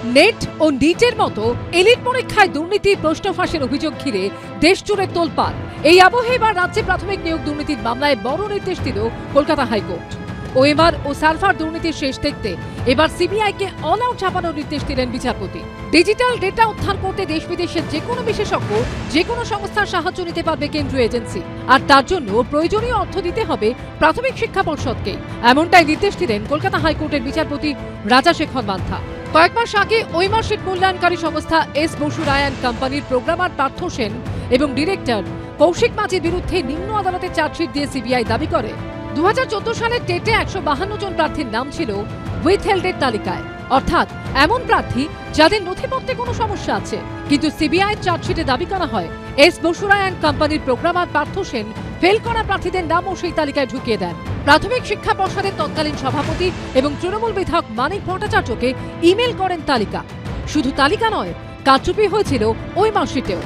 Net ও নিটের মতো elite পরীক্ষায় দুর্নীতির প্রশ্ন ফাঁসের অভিযোগ ঘিরে দেশ জুড়ে তোলপাড়। এই আবহে এবার রাজ্যে প্রাথমিক নিয়োগ দুর্নীতির মামলায় বড় নির্দেশ দিল কলকাতা হাইকোর্ট। ওএমআর ও সার্ভার দুর্নীতির শেষ দেখতে এবার সিবিআইকে অল আউট ছাপানোর নির্দেশ দিলেন বিচারপতি। ডিজিটাল ডেটা উদ্ধার করতে দেশ বিদেশের যে কোনো বিশেষজ্ঞ যে কোনো সংস্থার সাহায্য নিতে পারবে কেন্দ্রীয় এজেন্সি, আর তার জন্য প্রয়োজনীয় অর্থ দিতে হবে প্রাথমিক শিক্ষা পর্ষদকে। এমনটাই নির্দেশ দিলেন কলকাতা হাইকোর্টের বিচারপতি রাজাশেখর মান্থা। কয়েক মাস আগে ওএমআর শিট মূল্যায়নকারী সংস্থা এস বসু রায় অ্যান্ড কোম্পানির প্রোগ্রামার পার্থ সেন এবং ডিরেক্টর কৌশিক মাঝির বিরুদ্ধে নিম্ন আদালতে চার্জশিট দিয়ে সিবিআই দাবি করে 2014 সালের টেটে 152 জন প্রার্থীর নাম ছিল উইথহেল্ডের তালিকায়, অর্থাৎ এমন প্রার্থী যাদের নথিপত্রে কোনো সমস্যা আছে। কিন্তু সিবিআই চার্জশিটে দাবি করা হয় এস বসু রায় অ্যান্ড কোম্পানির প্রোগ্রামার পার্থ সেন ফেল করা প্রার্থীদের নামও সেই তালিকায় ঢুকিয়ে দেন। প্রাথমিক শিক্ষা পর্ষদের তৎকালীন সভাপতি এবং তৃণমূল বিধায়ক মানিক ভট্টাচার্যকে ইমেল করেন তালিকা। শুধু তালিকা নয়, কারচুপি হয়েছিল ওএমআর শিটেও।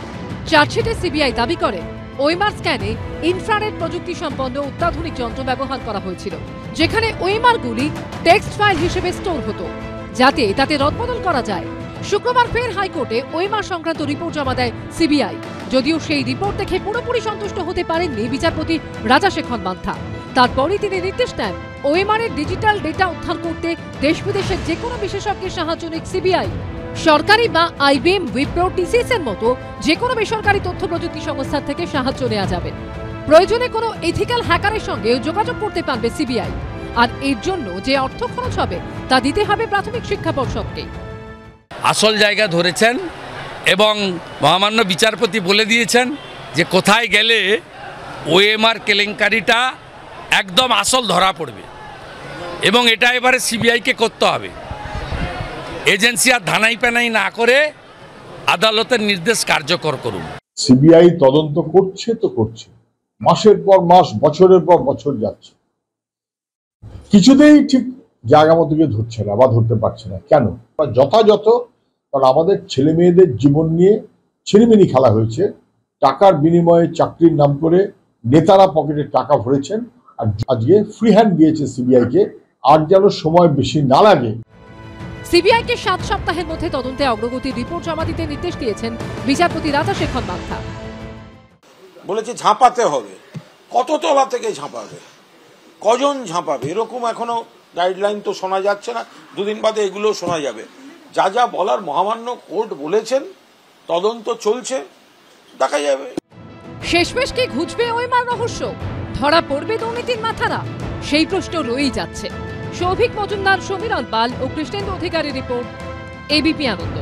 চার্জশিটে সিবিআই দাবি করে ওএমআর স্ক্যানে ইনফ্রারেড প্রযুক্তি সম্পন্ন অত্যাধুনিক যন্ত্র ব্যবহার করা হয়েছিল, যেখানে ওএমআর গুলি টেক্সট ফাইল হিসেবে স্টোর হতো, যাতে তাতে রদবদল করা যায়। শুক্রবার ফের হাইকোর্টে ওএমআর সংক্রান্ত রিপোর্ট জমা দেয় সিবিআই। যদিও সেই রিপোর্ট দেখে পুরোপুরি সন্তুষ্ট হতে পারেননি বিচারপতি রাজাশেখর মান্থা। তারপরই তিনি নির্দেশ দেন ওএমআর এর ডিজিটাল ডেটা উদ্ধার করতে দেশ বিদেশের যে কোনো বিশেষজ্ঞের সাহায্য নিক সিবিআই। সরকারি বা আইবিএম, উইপ্রো, টিসিএস এর মতো যে কোনো বেসরকারি তথ্য প্রযুক্তি সংস্থার থেকে সাহায্য নেওয়া যাবে। প্রয়োজনে কোনো এথিক্যাল হ্যাকারের সঙ্গে যোগাযোগ করতে পারবে সিবিআই। আর এর জন্য যে অর্থ খরচ হবে তা দিতে হবে প্রাথমিক শিক্ষা পর্ষদকে। আসল জায়গা ধরেছেন এবং মহামান্য বিচারপতি বলে দিয়েছেন যে কোথায় গেলে ওএমআর কেলেঙ্কারিটা একদম আসল ধরা পড়বে, এবং এটা এবারে সিবিআইকে করতে হবে। এজেন্সি আর ধানাই পেনাই না করে আদালতের নির্দেশ কার্যকর করুন। সিবিআই তদন্ত করছে তো করছে, মাসের পর মাস, বছরের পর বছর যাচ্ছে, কিছুতেই ঠিক জায়গা মতো গিয়ে ধরছে না বা ধরতে পারছে না। কেন? যথাযথ, কারণ আমাদের ছেলে মেয়েদের জীবন নিয়ে ছেলেমেয়েরই খেলা হয়েছে। টাকার বিনিময়ে চাকরির নাম করে নেতারা পকেটে টাকা ভরেছেন, আর আজকে ফ্রি হ্যান্ড দিয়েছে সিবিআইকে। আর যেন সময় বেশি না লাগে। সিবিআইকে 7 সপ্তাহের মধ্যে তদন্তে অগ্রগতির রিপোর্ট জমা দিতে নির্দেশ দিয়েছেন বিচারপতি রাজাশেখর মান্থা। বলেছে ঝাঁপাতে হবে, কত তলা থেকে ঝাঁপাবে, কজন ঝাঁপাবে, এরকম এখনো গাইডলাইন তো শোনা যাচ্ছে না। দুদিন বাদে এগুলো শোনা যাবে। যা যা বলার মহামান্য কোর্ট বলেছেন, তদন্ত চলছে, দেখা যাবে। শেষমেশ কি ঘুচবে ওএমআর রহস্য? ধরা পড়বে দুর্নীতির মাথারা? সেই প্রশ্ন রয়েই যাচ্ছে। সৌভিক মজুমদার, সমীরণ পাল ও কৃষ্ণেন্দু অধিকারী রিপোর্ট, এবিপি আনন্দ।